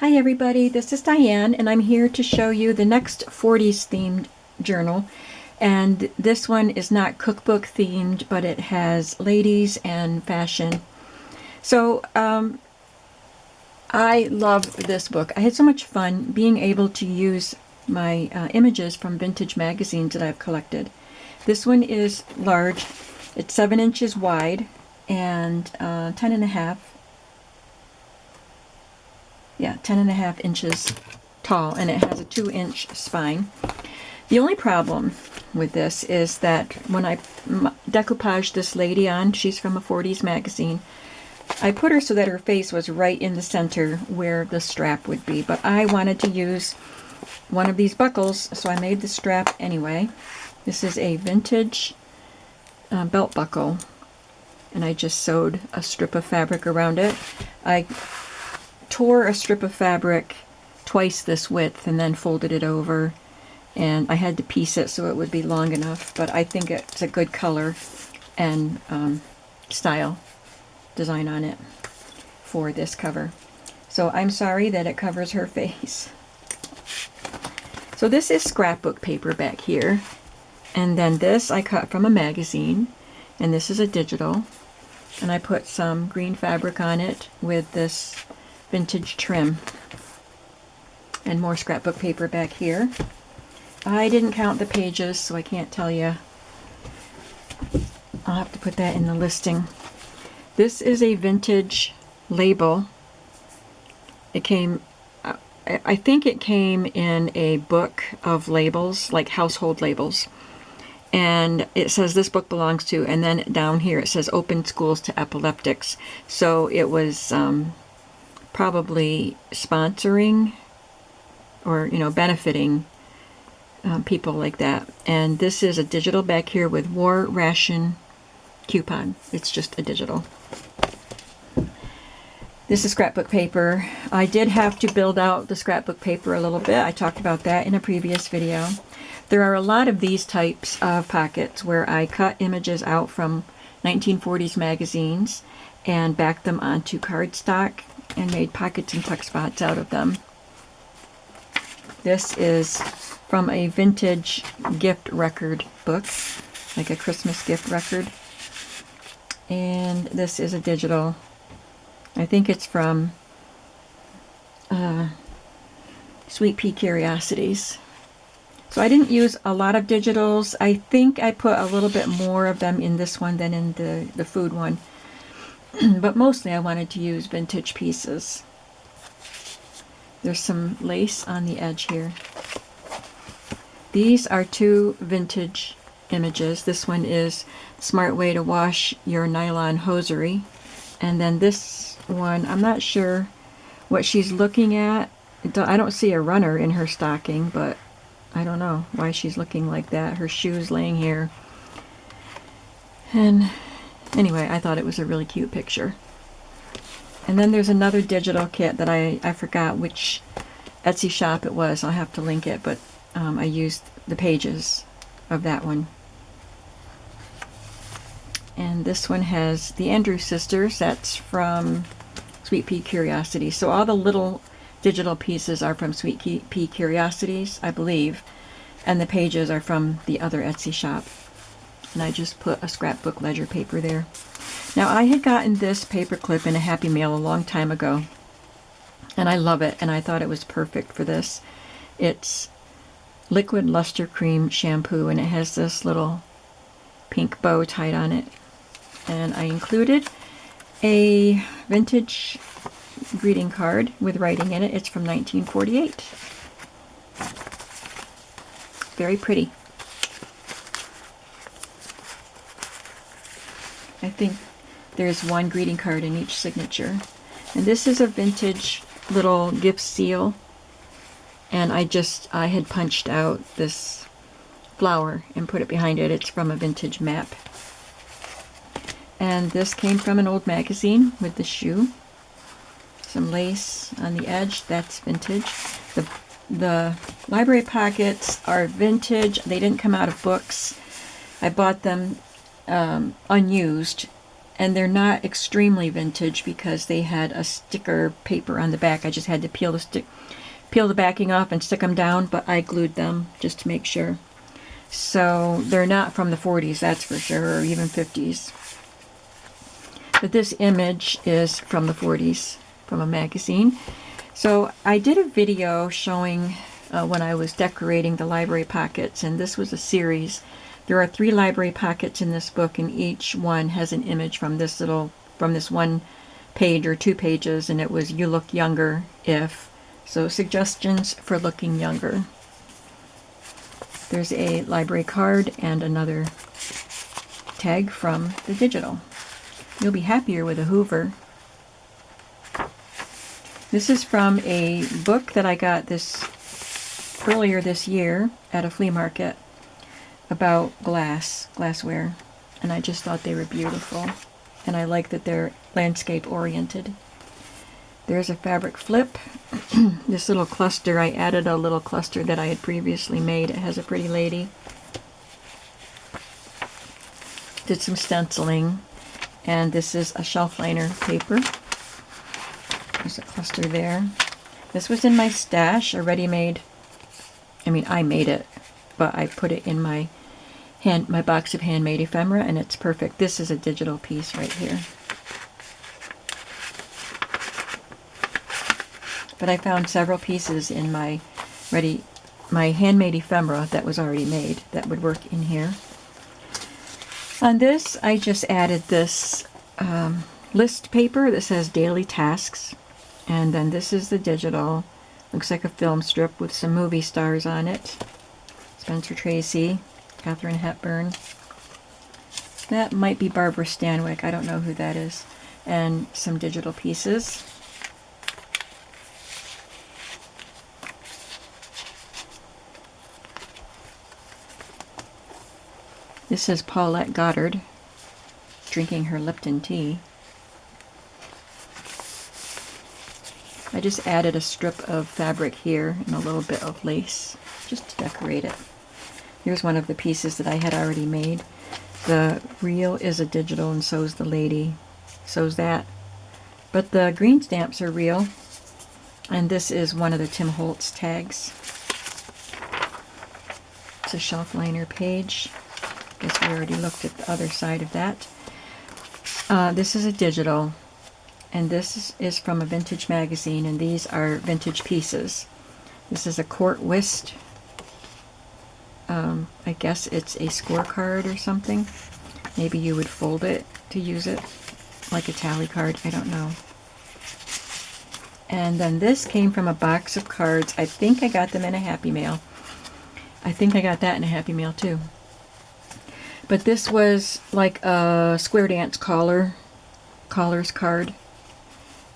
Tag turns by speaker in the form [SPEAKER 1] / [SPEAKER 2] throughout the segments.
[SPEAKER 1] Hi everybody, this is Diane and I'm here to show you the next 40s themed journal. And this one is not cookbook themed, but it has ladies and fashion. So I love this book. I had so much fun being able to use my images from vintage magazines that I've collected. This one is large. It's 7 inches wide and 10 and a half. Yeah, 10 and a half inches tall, and it has a 2-inch spine. The only problem with this is that when I decoupaged this lady on, she's from a 40s magazine, I put her so that her face was right in the center where the strap would be, but I wanted to use one of these buckles, so I made the strap anyway. This is a vintage belt buckle, and I just sewed a strip of fabric around it. I tore a strip of fabric twice this width and then folded it over, and I had to piece it so it would be long enough, but I think it's a good color and style design on it for this cover. So I'm sorry that it covers her face. So this is scrapbook paper back here, and then this I cut from a magazine, and this is a digital, and I put some green fabric on it with this vintage trim, and more scrapbook paper back here. I didn't count the pages, so I can't tell you. I'll have to put that in the listing. This is a vintage label. It came, I think it came in a book of labels, like household labels. And it says this book belongs to, and then down here it says Open Schools to Epileptics. So it was probably sponsoring or, benefiting people like that. And this is a digital back here with war ration coupon. It's just a digital. This is scrapbook paper. I did have to build out the scrapbook paper a little bit. I talked about that in a previous video. There are a lot of these types of pockets where I cut images out from 1940s magazines and backed them onto cardstock and made pockets and tuck spots out of them. This is from a vintage gift record book, like a Christmas gift record. And this is a digital. I think it's from Sweet Pea Curiosities. So I didn't use a lot of digitals. I think I put a little bit more of them in this one than in the food one. But mostly I wanted to use vintage pieces. There's some lace on the edge here. These are 2 vintage images. This one is Smart Way to Wash Your Nylon Hosiery. And then this one, I'm not sure what she's looking at. I don't see a runner in her stocking, but I don't know why she's looking like that. Her shoes laying here. And anyway, I thought it was a really cute picture. And then there's another digital kit that I forgot which Etsy shop it was. I'll have to link it, but I used the pages of that one. And this one has the Andrews Sisters. That's from Sweet Pea Curiosities. So all the little digital pieces are from Sweet Pea Curiosities, I believe. And the pages are from the other Etsy shop. And I just put a scrapbook ledger paper there. Now I had gotten this paper clip in a Happy Mail a long time ago. And I love it, and I thought it was perfect for this. It's liquid luster cream shampoo, and it has this little pink bow tied on it. And I included a vintage greeting card with writing in it. It's from 1948. Very pretty. I think there's one greeting card in each signature. And this is a vintage little gift seal. And I had punched out this flower and put it behind it. It's from a vintage map. And this came from an old magazine with the shoe. Some lace on the edge, that's vintage. The library pockets are vintage. They didn't come out of books. I bought them unused And they're not extremely vintage because they had a sticker paper on the back. I just had to peel the backing off and stick them down, but I glued them just to make sure. So they're not from the 40s, that's for sure, or even 50s. But this image is from the 40s, from a magazine. So I did a video showing when I was decorating the library pockets, and this was a series. There are 3 library pockets in this book, and each one has an image from this one page or 2 pages, and it was "You look younger if." So suggestions for looking younger. There's a library card and another tag from the digital. You'll be happier with a Hoover. This is from a book that I got earlier this year at a flea market about glassware, and I just thought they were beautiful, and I like that they're landscape oriented. There's a fabric flip. This little cluster, I added a little cluster that I had previously made. It has a pretty lady. Did some stenciling, and this is a shelf liner paper. There's a cluster there. This was in my stash, a ready-made. I mean, I made it, but I put it in my box of handmade ephemera, and it's perfect. This is a digital piece right here. But I found several pieces in my handmade ephemera that was already made that would work in here. On this, I just added this list paper that says daily tasks, and then this is the digital. Looks like a film strip with some movie stars on it. Spencer Tracy, Katharine Hepburn. That might be Barbara Stanwyck. I don't know who that is. And some digital pieces. This is Paulette Goddard drinking her Lipton tea. I just added a strip of fabric here and a little bit of lace just to decorate it. Here's one of the pieces that I had already made. The reel is a digital, and so is the lady. So's that. But the green stamps are real. And this is one of the Tim Holtz tags. It's a shelf liner page. Guess we already looked at the other side of that. This is a digital, and this is from a vintage magazine, and these are vintage pieces. This is a court whist. I guess it's a scorecard or something. Maybe you would fold it to use it like a tally card. I don't know. And then this came from a box of cards. I think I got them in a Happy Mail. I think I got that in a Happy Mail too. But this was like a square dance caller's card.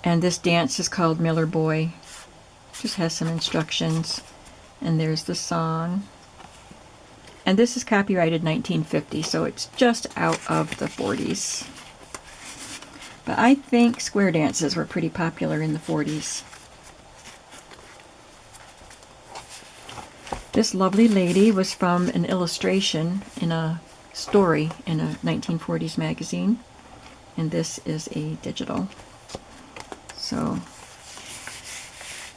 [SPEAKER 1] And this dance is called Miller Boy. Just has some instructions. And there's the song. And this is copyrighted 1950, so it's just out of the 40s. But I think square dances were pretty popular in the 40s. This lovely lady was from an illustration in a story in a 1940s magazine, and this is a digital. So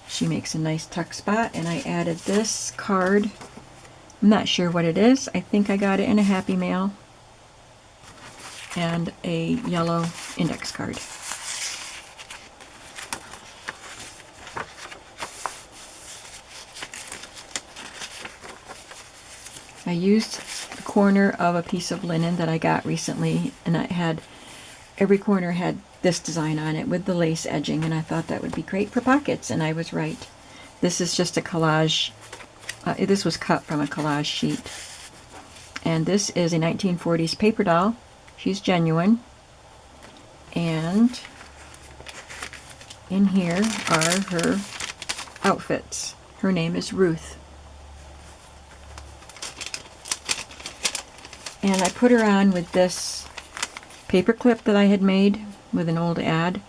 [SPEAKER 1] she makes a nice tuck spot, and I added this card. I'm not sure what it is. I think I got it in a Happy Mail, and a yellow index card. I used the corner of a piece of linen that I got recently, and every corner had this design on it with the lace edging, and I thought that would be great for pockets, and I was right. This is just a collage. This was cut from a collage sheet. And this is a 1940s paper doll. She's genuine. And in here are her outfits. Her name is Ruth. And I put her on with this paper clip that I had made with an old ad.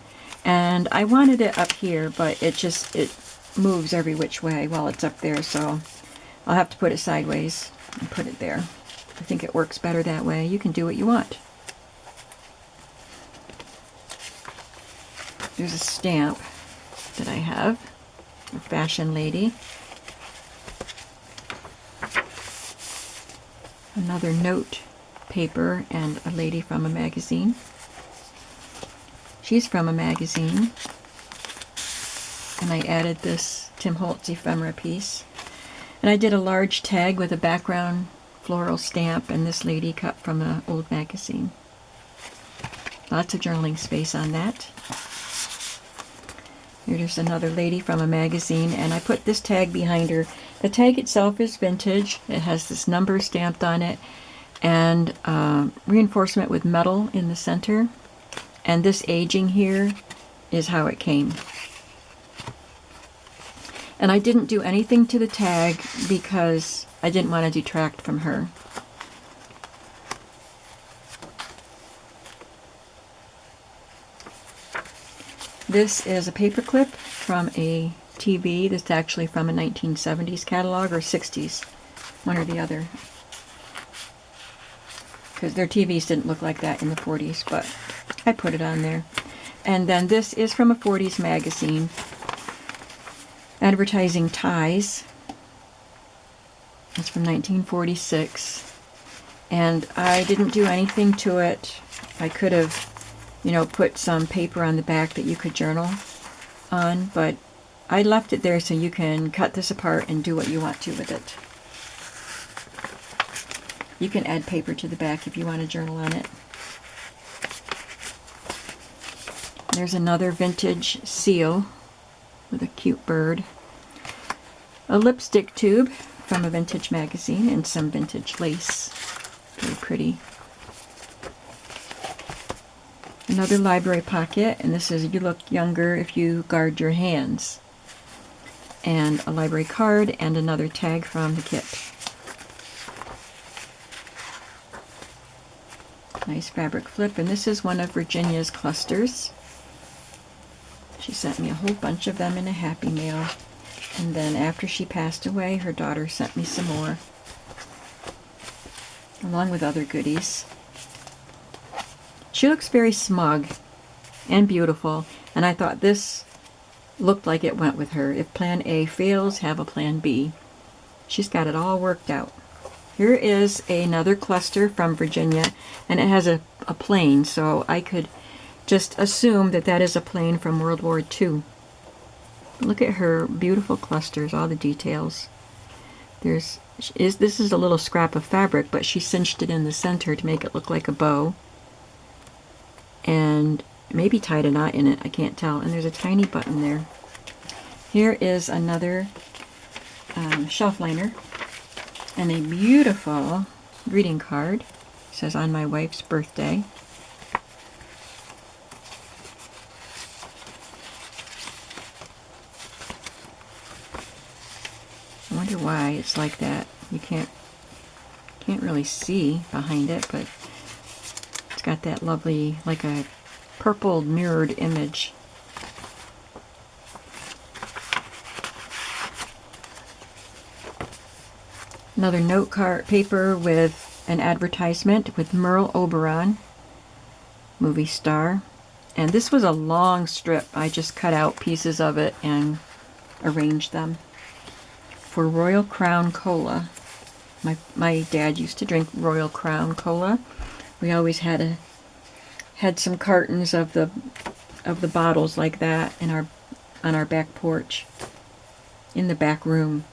[SPEAKER 1] And I wanted it up here, but it moves every which way while it's up there, so I'll have to put it sideways and put it there. I think it works better that way. You can do what you want. There's a stamp that I have, a fashion lady. Another note paper and a lady from a magazine. She's from a magazine. And I added this Tim Holtz ephemera piece. And I did a large tag with a background floral stamp and this lady cut from an old magazine. Lots of journaling space on that. Here's another lady from a magazine, and I put this tag behind her. The tag itself is vintage. It has this number stamped on it and reinforcement with metal in the center. And this aging here is how it came. And I didn't do anything to the tag because I didn't want to detract from her. This is a paper clip from a TV. This is actually from a 1970s catalog or 60s, one or the other. Because their TVs didn't look like that in the 40s, but I put it on there. And then this is from a 40s magazine, advertising ties. It's from 1946. And I didn't do anything to it. I could have, put some paper on the back that you could journal on, but I left it there so you can cut this apart and do what you want to with it. You can add paper to the back if you want to journal on it. There's another vintage seal with a cute bird. A lipstick tube from a vintage magazine and some vintage lace. Very pretty. Another library pocket, and this is "You look younger if you guard your hands." And a library card and another tag from the kit. Nice fabric flip, and this is one of Virginia's clusters. She sent me a whole bunch of them in a Happy Mail. And then after she passed away, her daughter sent me some more, along with other goodies. She looks very smug and beautiful, and I thought this looked like it went with her. If plan A fails, have a plan B. She's got it all worked out. Here is another cluster from Virginia, and it has a plane, so I could just assume that that is a plane from World War II. Look at her beautiful clusters, all the details. This is a little scrap of fabric, but she cinched it in the center to make it look like a bow. And maybe tied a knot in it, I can't tell. And there's a tiny button there. Here is another shelf liner and a beautiful greeting card. It says, "On my wife's birthday." I wonder why it's like that. You can't really see behind it, but it's got that lovely, like a purple mirrored image. Another note card paper with an advertisement with Merle Oberon, movie star. And this was a long strip. I just cut out pieces of it and arranged them. For Royal Crown Cola. My dad used to drink Royal Crown Cola. We always had some cartons of the bottles like that on our back porch, in the back room.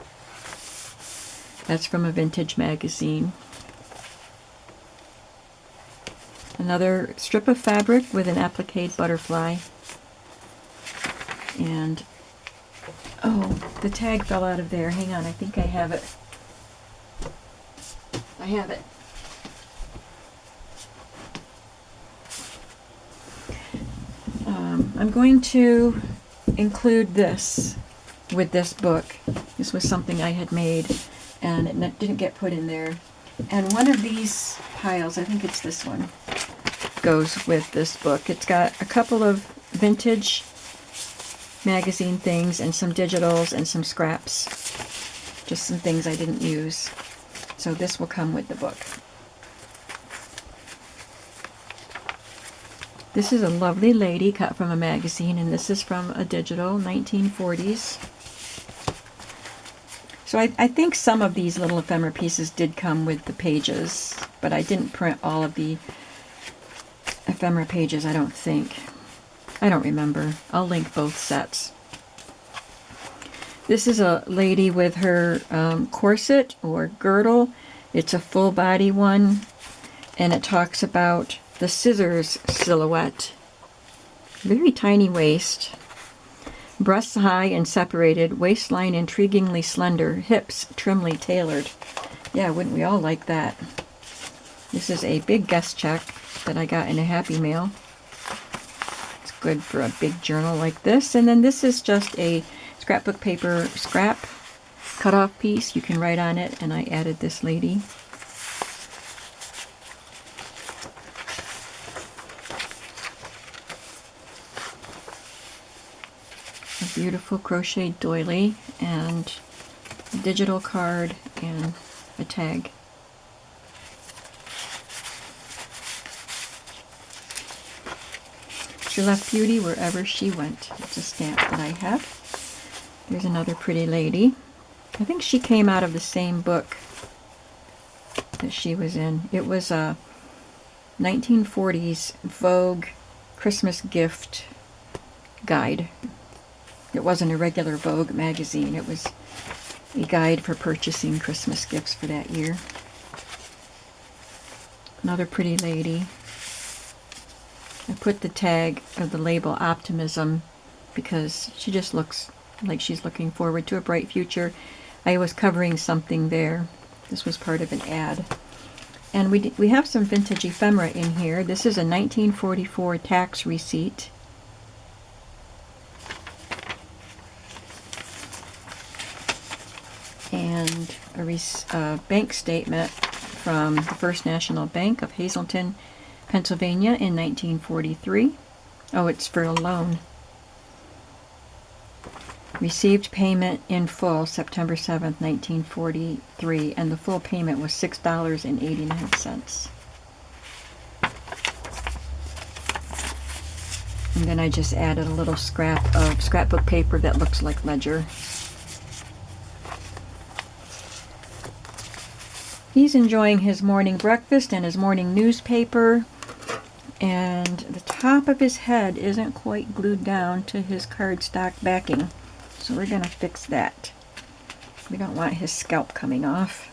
[SPEAKER 1] That's from a vintage magazine. Another strip of fabric with an applique butterfly. And oh, the tag fell out of there. Hang on, I think I have it. I have it. I'm going to include this with this book. This was something I had made, and it didn't get put in there. And one of these piles, I think it's this one, goes with this book. It's got a couple of vintage magazine things and some digitals and some scraps. Just some things I didn't use. So this will come with the book. This is a lovely lady cut from a magazine, and this is from a digital, 1940s. So I think some of these little ephemera pieces did come with the pages, but I didn't print all of the ephemera pages, I don't think. I don't remember. I'll link both sets. This is a lady with her corset or girdle. It's a full body one, and it talks about the scissors silhouette. Very tiny waist. Breasts high and separated, waistline intriguingly slender, hips trimly tailored. Yeah, wouldn't we all like that? This is a big guest check that I got in a Happy Mail. It's good for a big journal like this. And then this is just a scrapbook paper scrap cut-off piece. You can write on it, and I added this lady. A beautiful crocheted doily and a digital card and a tag. She left beauty wherever she went. It's a stamp that I have. There's another pretty lady. I think she came out of the same book that she was in. It was a 1940s Vogue Christmas gift guide. It wasn't a regular Vogue magazine. It was a guide for purchasing Christmas gifts for that year. Another pretty lady. I put the tag of the label Optimism because she just looks like she's looking forward to a bright future. I was covering something there. This was part of an ad. And we have some vintage ephemera in here. This is a 1944 tax receipt. And a bank statement from the First National Bank of Hazleton, Pennsylvania in 1943. Oh, it's for a loan. Received payment in full September 7th, 1943, and the full payment was $6.89. And then I just added a little scrap of scrapbook paper that looks like ledger. He's enjoying his morning breakfast and his morning newspaper, and the top of his head isn't quite glued down to his cardstock backing. So we're going to fix that. We don't want his scalp coming off.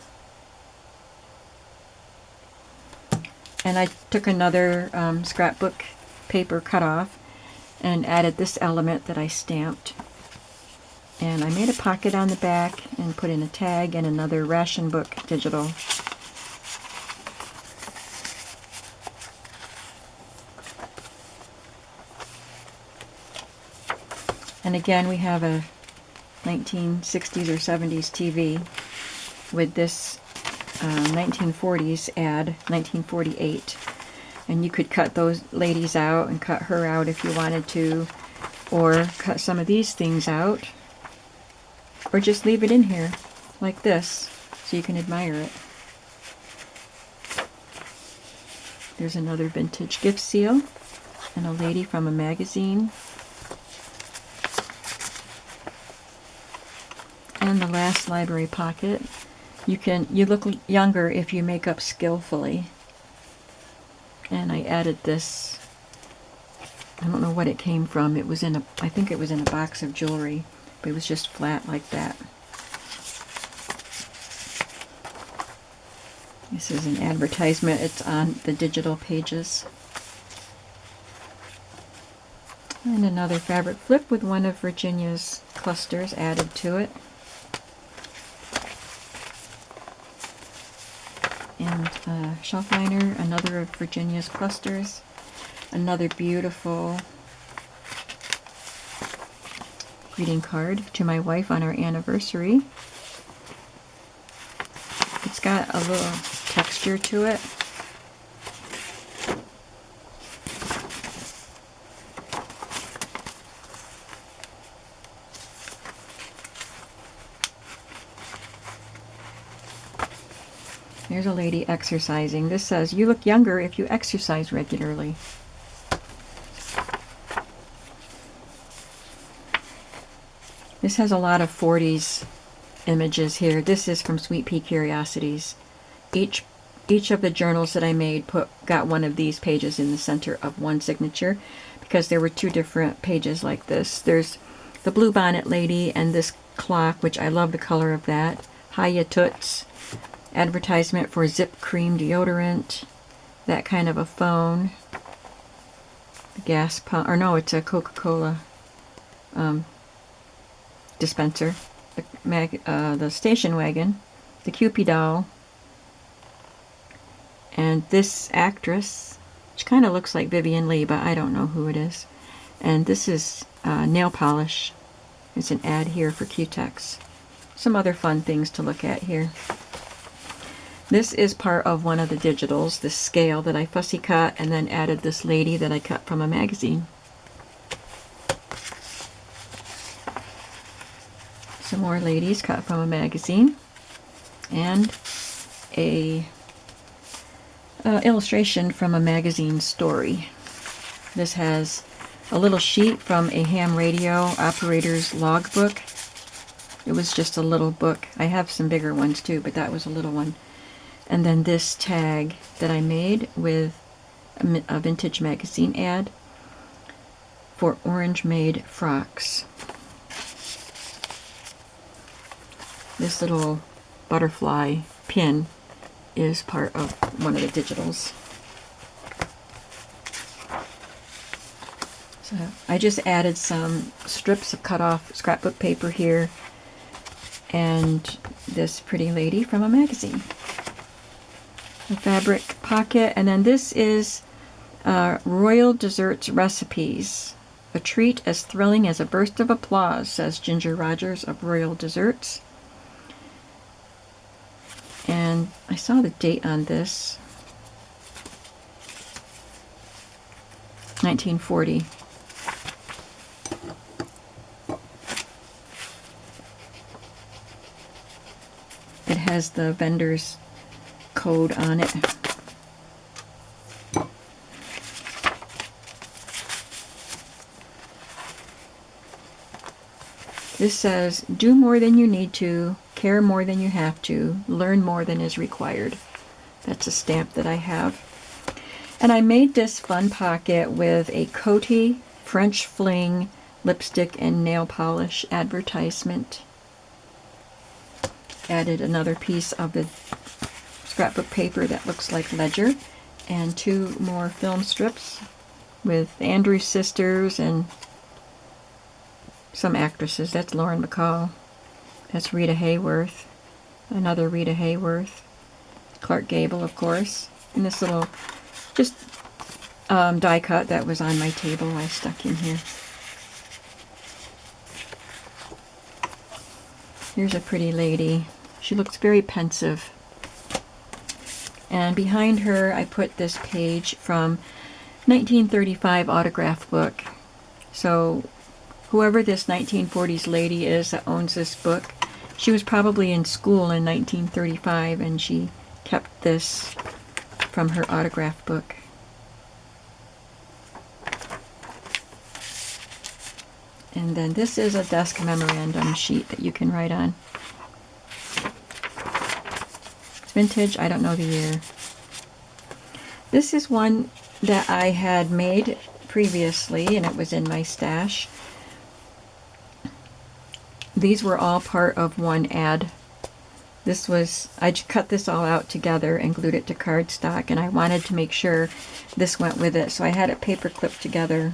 [SPEAKER 1] And I took another scrapbook paper cut off and added this element that I stamped. And I made a pocket on the back and put in a tag and another ration book digital. And again, we have a 1960s or 70s TV with this 1940s ad, 1948. And you could cut those ladies out and cut her out if you wanted to, or cut some of these things out, or just leave it in here like this so you can admire it. There's another vintage gift seal and a lady from a magazine. And the last library pocket. You look younger if you make up skillfully. And I added this. I don't know what it came from. It was in I think it was in a box of jewelry, but it was just flat like that. This is an advertisement. It's on the digital pages. And another fabric flip with one of Virginia's clusters added to it. And shelf liner, another of Virginia's clusters. Another beautiful greeting card to my wife on our anniversary. It's got a little texture to it. There's a lady exercising. This says, "You look younger if you exercise regularly." This has a lot of 40s images here. This is from Sweet Pea Curiosities. Each of the journals that I made got one of these pages in the center of one signature, because there were two different pages like this. There's the Blue Bonnet Lady and this clock, which I love the color of that. Hiya Toots. Advertisement for Zip Cream deodorant. That kind of a phone. The gas pump, or no, it's a Coca-Cola dispenser. The station wagon. The Cupid doll. And this actress, which kind of looks like Vivian Lee, but I don't know who it is. And this is nail polish. There's an ad here for Q-Tex. Some other fun things to look at here. This is part of one of the digitals, this scale that I fussy cut and then added this lady that I cut from a magazine. Some more ladies cut from a magazine. And a illustration from a magazine story. This has a little sheet from a ham radio operator's logbook. It was just a little book. I have some bigger ones too, but that was a little one. And then this tag that I made with a vintage magazine ad for Orange Maid frocks. This little butterfly pin is part of one of the digitals. So I just added some strips of cut off scrapbook paper here and this pretty lady from a magazine. A fabric pocket, and then this is Royal Desserts Recipes. A treat as thrilling as a burst of applause, says Ginger Rogers of Royal Desserts. And I saw the date on this. 1940. It has the vendor's code on it. This says, do more than you need to, care more than you have to, learn more than is required. That's a stamp that I have. And I made this fun pocket with a Coty French Fling lipstick and nail polish advertisement. Added another piece of the scrapbook paper that looks like ledger, and two more film strips with Andrews Sisters and some actresses. That's Lauren Bacall. That's Rita Hayworth. Another Rita Hayworth. Clark Gable, of course. And this little just die cut that was on my table I stuck in here. Here's a pretty lady. She looks very pensive. And behind her I put this page from 1935 autograph book. So whoever this 1940s lady is that owns this book, she was probably in school in 1935 and she kept this from her autograph book. And then this is a desk memorandum sheet that you can write on. It's vintage, I don't know the year. This is one that I had made previously and it was in my stash. These were all part of one ad. This was, I cut this all out together and glued it to cardstock, and I wanted to make sure this went with it. So I had it paper clipped together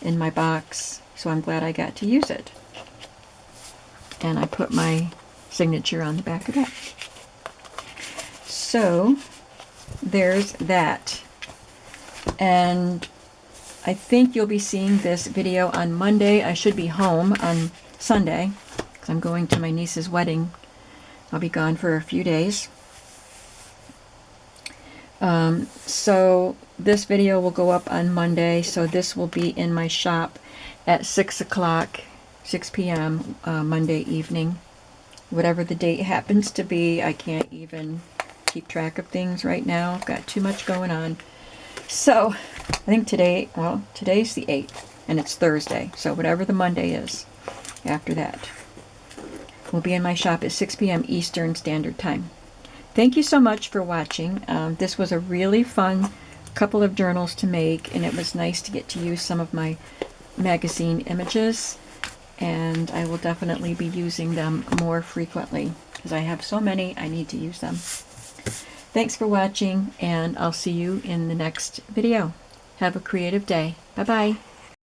[SPEAKER 1] in my box, so I'm glad I got to use it. And I put my signature on the back of that. So there's that. And I think you'll be seeing this video on Monday. I should be home on Sunday because I'm going to my niece's wedding. I'll be gone for a few days. So this video will go up on Monday, so this will be in my shop at 6 o'clock, 6 p.m. Monday evening. Whatever the date happens to be, I can't even keep track of things right now. I've got too much going on. So I think today, well, today's the 8th, and it's Thursday, so whatever the Monday is after that. will be in my shop at 6 p.m. Eastern Standard Time. Thank you so much for watching. This was a really fun couple of journals to make, and it was nice to get to use some of my magazine images, and I will definitely be using them more frequently because I have so many, I need to use them. Thanks for watching, and I'll see you in the next video. Have a creative day. Bye-bye.